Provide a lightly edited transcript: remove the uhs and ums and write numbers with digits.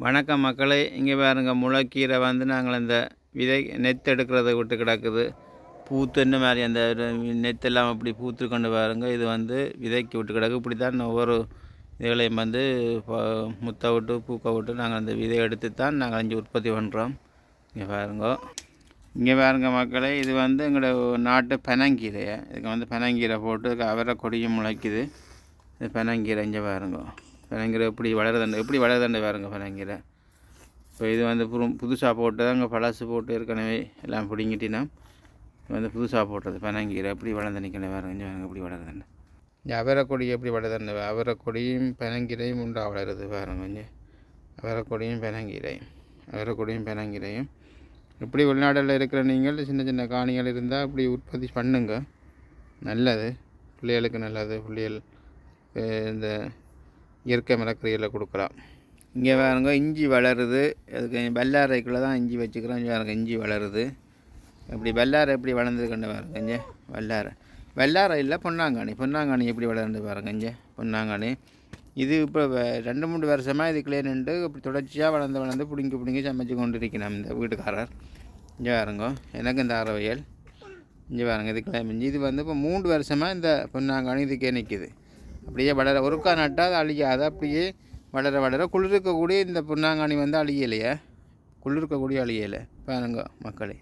வணக்கம் மக்களே, இங்கே பாருங்க முளைக்கீரை வந்து நாங்கள் இந்த விதை நெத்து எடுக்கிறத விட்டு கிடக்குது. பூத்துன்னு மாதிரி அந்த நெத்தெல்லாம் அப்படி பூத்து கொண்டு பாருங்க. இது வந்து விதைக்கு விட்டு கிடக்கு. இப்படி தான் ஒவ்வொரு இதுகளையும் வந்து முத்த விட்டு பூக்க விட்டு நாங்கள் அந்த விதை எடுத்து தான் நாங்கள் இங்கே உற்பத்தி பண்ணுறோம். இங்கே பாருங்க மக்களே, இது வந்து எங்களோட நாட்டு பனங்கீரை. இதுக்கு வந்து பனங்கீரை போட்டு அவரை கொடியும் முளைக்குது. இது பனங்கீரை. இங்கே பாருங்க பனங்கீரை எப்படி வளருதுண்டு பாருங்க பனங்கீரை. இப்போ இது வந்து புதுசாக போட்டு அங்கே பழசு போட்டு ஏற்கனவே எல்லாம் பிடிங்கிட்டினா வந்து புதுசாக போட்டது பனங்கீரை எப்படி வளர்ந்து நிற்கணும் பாருங்க. எப்படி வளருதுண்டு இங்கே அவரைக்கொடி எப்படி வளருதுண்டு. அவரைக்கொடியும் பனங்கீரையும் உண்டாக வளருது பாருங்க. இங்கே அவரைக்கொடியும் பனங்கீரையும் இப்படி வெளிநாட்டில் இருக்கிற நீங்கள் சின்ன சின்ன காணிகள் இருந்தால் இப்படி உற்பத்தி பண்ணுங்க. நல்லது, பிள்ளைகளுக்கு நல்லது. பிள்ளைகள் இந்த இயற்கை மரக்கறிகளை கொடுக்கலாம். இங்கே பாருங்க இஞ்சி வளருது. அதுக்கு வெள்ளாரைக்குள்ளே தான் இஞ்சி வச்சுக்கிறோம். இங்கே பாருங்க இஞ்சி வளருது. இப்படி வெள்ளாரை எப்படி வளர்ந்துருக்குன்னு பாருங்க. இங்கே வெள்ளாரை இல்லை பொன்னாங்கானி எப்படி வளர்ந்து பாருங்க. இங்கே பொன்னாங்கானி இது இப்போ 2-3 வருஷமாக இதுக்குள்ளே நின்று இப்படி தொடர்ச்சியாக வளர்ந்து பிடுங்கி சமைச்சு கொண்டு இருக்கணும் இந்த வீட்டுக்காரர். இங்கே பாருங்க எனக்கு இந்த அறவையல். இங்கே பாருங்க இதுக்குள்ளே மிஞ்சி இது வந்து இப்போ 3 வருஷமாக இந்த பொன்னாங்கானி இதுக்கே நிற்கிது. அப்படியே வளர ஒருக்கா நட்டால் அது அழியாது. அப்படியே வளர குளிர்க்கக்கூடிய இந்த பொன்னாங்கானி வந்து அழியலையே. குளிர்க்கக்கூடிய அழியலை பாருங்க மக்களே.